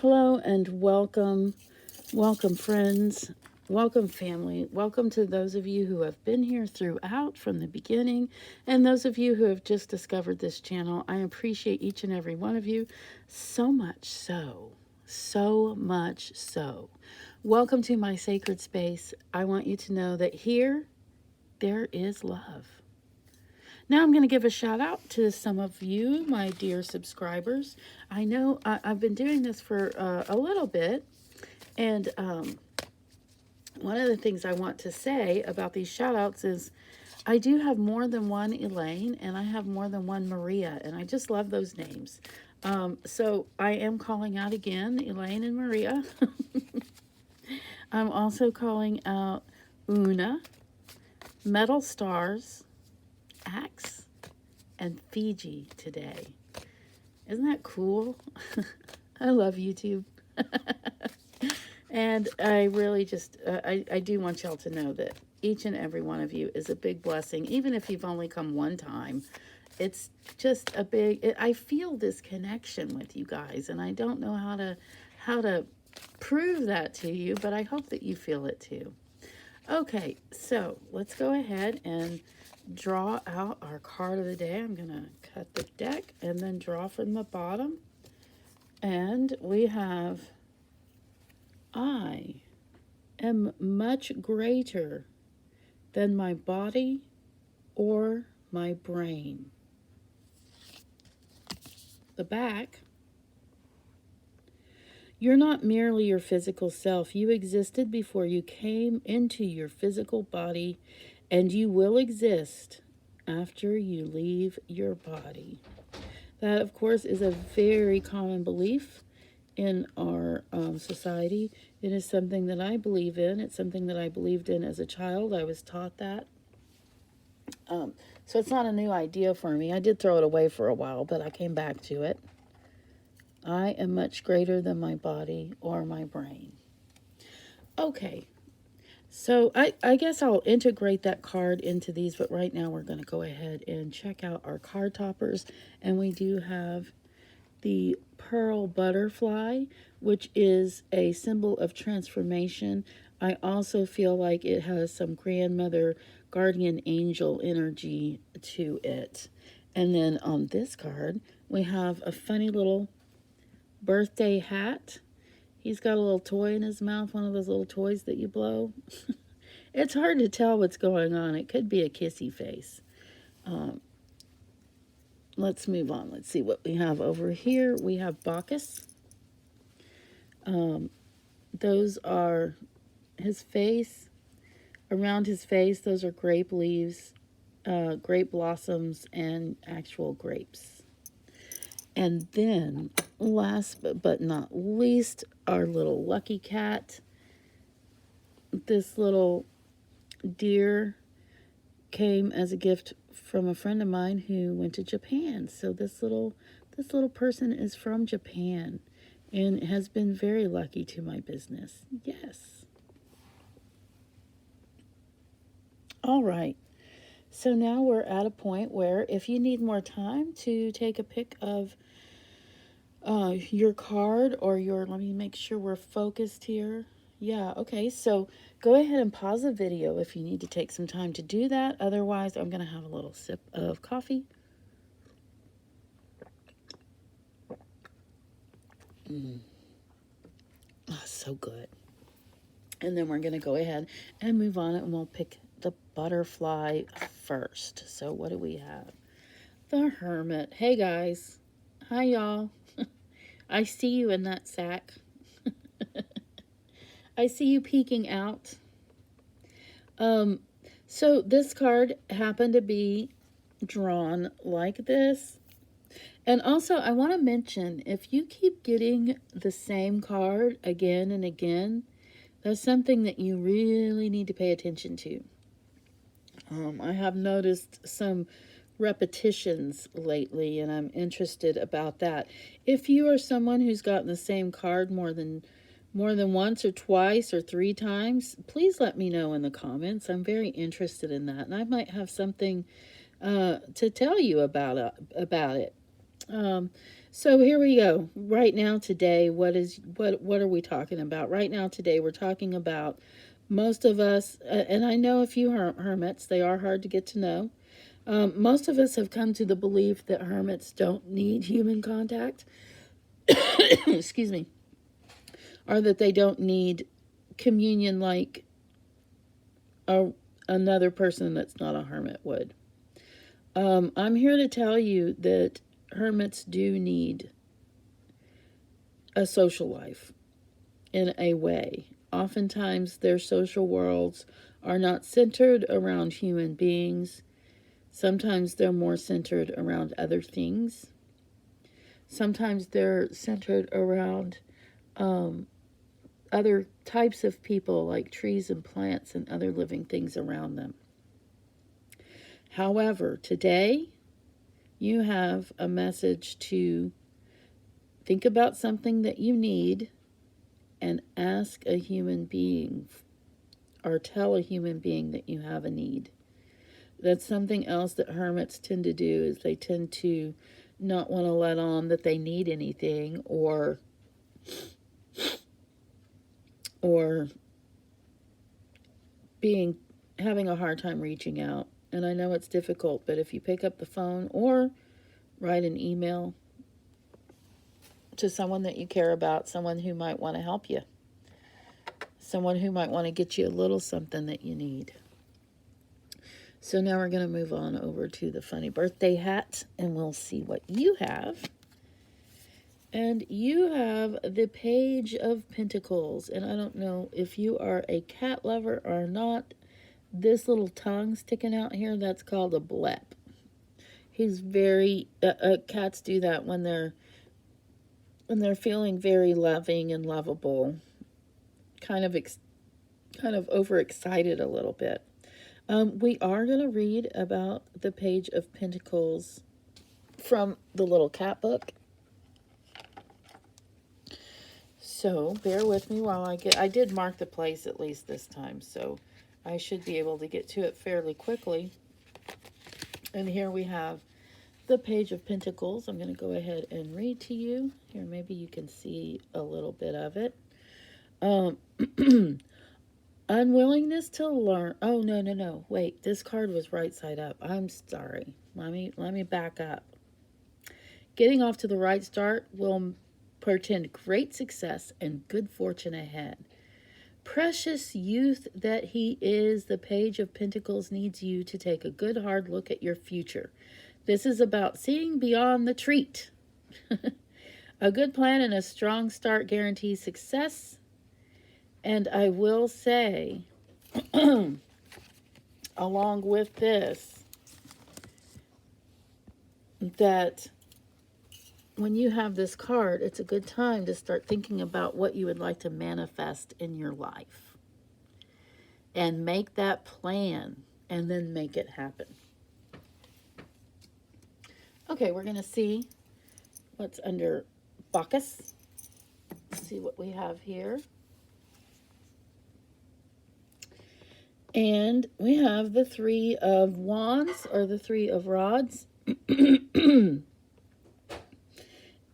Hello and welcome. Welcome, friends. Welcome, family. Welcome to those of you who have been here throughout from the beginning, and those of you who have just discovered this channel. I appreciate each and every one of you so much so much so. Welcome to my sacred space. I want you to know that here there is love. Now I'm going to give a shout out to some of you, my dear subscribers. I know I've been doing this for a little bit, and one of the things I want to say about these shout outs is I do have more than one Elaine, and I have more than one Maria, and I just love those names. So I am calling out again, Elaine and Maria. I'm also calling out Una, Metal Stars, Axe, and Fiji today. Isn't that cool? I love YouTube. And I really just, I do want y'all to know that each and every one of you is a big blessing. Even if you've only come one time, it's just a big, I feel this connection with you guys. And I don't know how to prove that to you, but I hope that you feel it too. Okay, so let's go ahead and draw out our card of the day. I'm going to cut the deck and then draw from the bottom. And we have, I am much greater than my body or my brain. The back, you're not merely your physical self. You existed before you came into your physical body, and you will exist after you leave your body. That, of course, is a very common belief in our society. It is something that I believe in. It's something that I believed in as a child. I was taught that. So it's not a new idea for me. I did throw it away for a while, but I came back to it. I am much greater than my body or my brain. Okay, so I guess I'll integrate that card into these, but right now we're going to go ahead and check out our card toppers. And we do have the pearl butterfly, which is a symbol of transformation. I also feel like it has some grandmother, guardian angel energy to it. And then on this card, we have a funny little birthday hat. He's got a little toy in his mouth, one of those little toys that you blow. It's hard to tell what's going on. It could be a kissy face. Let's move on. Let's see what we have over here. We have Baccus. Those are his face. Around his face, those are grape leaves, grape blossoms, and actual grapes. And then, last but not least, our little LuckyCat. This little deer came as a gift from a friend of mine who went to Japan. So this little person is from Japan and has been very lucky to my business. Yes. All right. So now we're at a point where if you need more time to take a pic of your card or your, let me make sure we're focused here. Yeah, okay, so go ahead and pause the video if you need to take some time to do that. Otherwise, I'm going to have a little sip of coffee. Oh, so good. And then we're going to go ahead and move on, and we'll pick the butterfly first. So what do we have? The Hermit. Hey, guys. Hi, y'all. I see you in that sack. I see you peeking out. So this card happened to be drawn like this. And also, I want to mention, if you keep getting the same card again and again, that's something that you really need to pay attention to. I have noticed some repetitions lately, and I'm interested about that. If you are someone who's gotten the same card more than once or twice or 3 times, please let me know in the comments. I'm very interested in that, and I might have something to tell you about it. So here we go. Right now today, what are we talking about? Right now today we're talking about most of us, and I know a few hermits, they are hard to get to know. Most of us have come to the belief that hermits don't need human contact. Excuse me. Or that they don't need communion like another person that's not a hermit would. I'm here to tell you that hermits do need a social life in a way. Oftentimes, their social worlds are not centered around human beings. Sometimes they're more centered around other things. Sometimes they're centered around other types of people, like trees and plants and other living things around them. However, today you have a message to think about something that you need and ask a human being or tell a human being that you have a need. That's something else that hermits tend to do, is they tend to not want to let on that they need anything or having a hard time reaching out. And I know it's difficult, but if you pick up the phone or write an email to someone that you care about, someone who might want to help you, someone who might want to get you a little something that you need. So now we're going to move on over to the funny birthday hat, and we'll see what you have. And you have the Page of Pentacles. And I don't know if you are a cat lover or not. This little tongue sticking out here, that's called a blep. He's very, cats do that when they're feeling very loving and lovable, kind of overexcited a little bit. We are going to read about the Page of Pentacles from the little cat book. So bear with me while I did mark the place at least this time, so I should be able to get to it fairly quickly. And here we have the Page of Pentacles. I'm going to go ahead and read to you. Here, maybe you can see a little bit of it. Unwillingness to learn. Oh, no. Wait, this card was right side up. I'm sorry. Let me back up. Getting off to the right start will portend great success and good fortune ahead. Precious youth that he is, the Page of Pentacles needs you to take a good hard look at your future. This is about seeing beyond the treat. A good plan and a strong start guarantees success. And I will say, along with this, that when you have this card, it's a good time to start thinking about what you would like to manifest in your life. And make that plan, and then make it happen. Okay, we're going to see what's under Baccus. Let's see what we have here. And we have the Three of Wands, or the Three of Rods.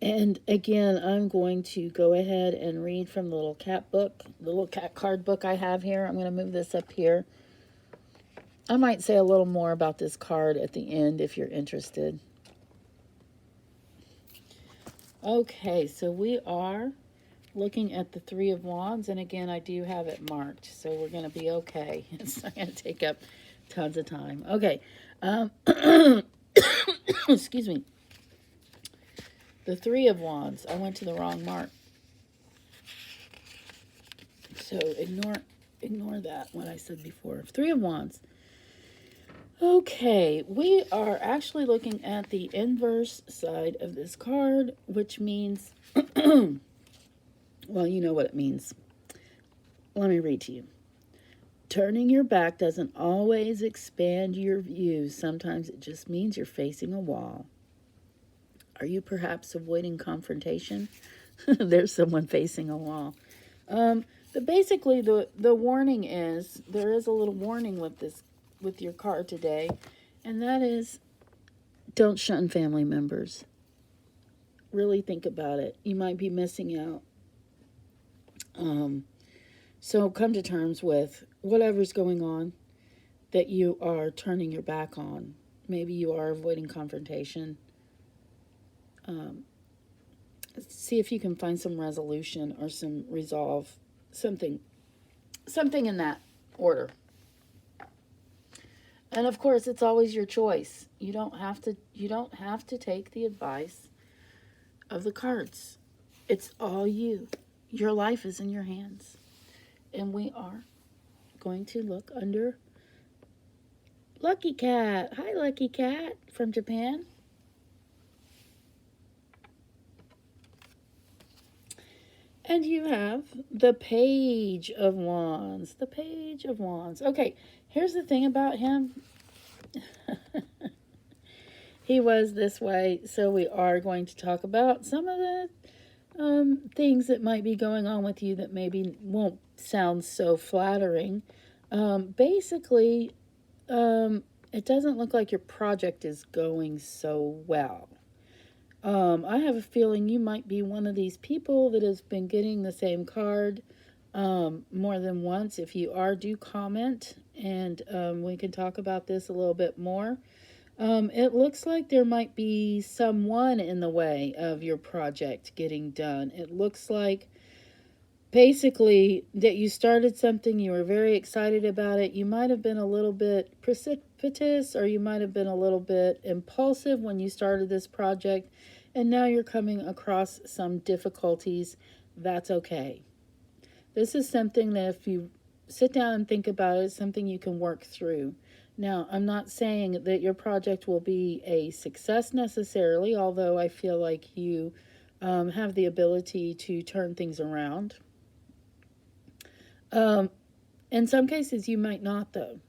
And again, I'm going to go ahead and read from the little cat book, the little cat card book I have here. I'm going to move this up here. I might say a little more about this card at the end if you're interested. Okay, so we are looking at the Three of Wands, and again, I do have it marked, so we're going to be okay. It's not going to take up tons of time. Okay. Excuse me. The Three of Wands. I went to the wrong mark. So ignore that, what I said before. Three of Wands. Okay, we are actually looking at the inverse side of this card, which means, well, you know what it means. Let me read to you. Turning your back doesn't always expand your views. Sometimes it just means you're facing a wall. Are you perhaps avoiding confrontation? There's someone facing a wall. But basically, the warning is, there is a little warning with your card today, and that is, don't shun family members. Really think about it. You might be missing out. So come to terms with whatever's going on that you are turning your back on. Maybe you are avoiding confrontation. Um, See if you can find some resolution or some resolve, something in that order. And of course, it's always your choice. You don't have to take the advice of the cards. It's all you. Your life is in your hands. And we are going to look under LuckyCat. Hi, LuckyCat from Japan. And you have the Page of Wands. The Page of Wands. Okay, here's the thing about him. He was this way, so we are going to talk about some of the things that might be going on with you that maybe won't sound so flattering. Basically, it doesn't look like your project is going so well. I have a feeling you might be one of these people that has been getting the same card more than once. If you are, do comment, and we can talk about this a little bit more. It looks like there might be someone in the way of your project getting done. It looks like basically that you started something, you were very excited about it. You might have been a little bit precipitous, or you might have been a little bit impulsive when you started this project, and now you're coming across some difficulties. That's okay. This is something that if you sit down and think about it, it's something you can work through. Now, I'm not saying that your project will be a success necessarily, although I feel like you have the ability to turn things around. In some cases, you might not, though.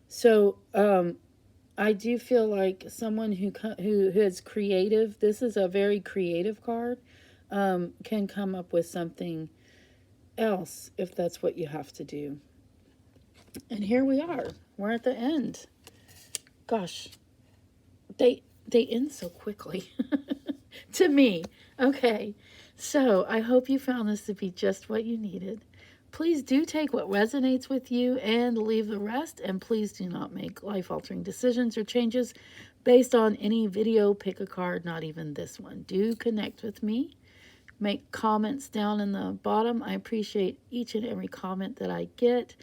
So I do feel like someone who is creative, this is a very creative card, can come up with something else if that's what you have to do. And here we are. We're at the end. Gosh, they end so quickly to me. Okay, so I hope you found this to be just what you needed. Please do take what resonates with you and leave the rest. And please do not make life-altering decisions or changes based on any video. Pick a card, not even this one. Do connect with me. Make comments down in the bottom. I appreciate each and every comment that I get.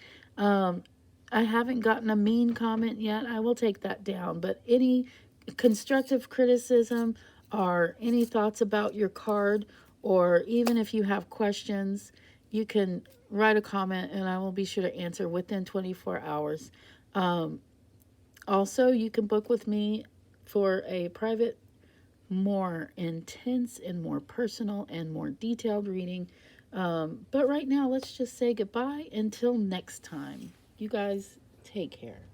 I haven't gotten a mean comment yet. I will take that down. But any constructive criticism or any thoughts about your card, or even if you have questions, you can write a comment and I will be sure to answer within 24 hours. Also, you can book with me for a private, more intense and more personal and more detailed reading. But right now, let's just say goodbye until next time. You guys take care.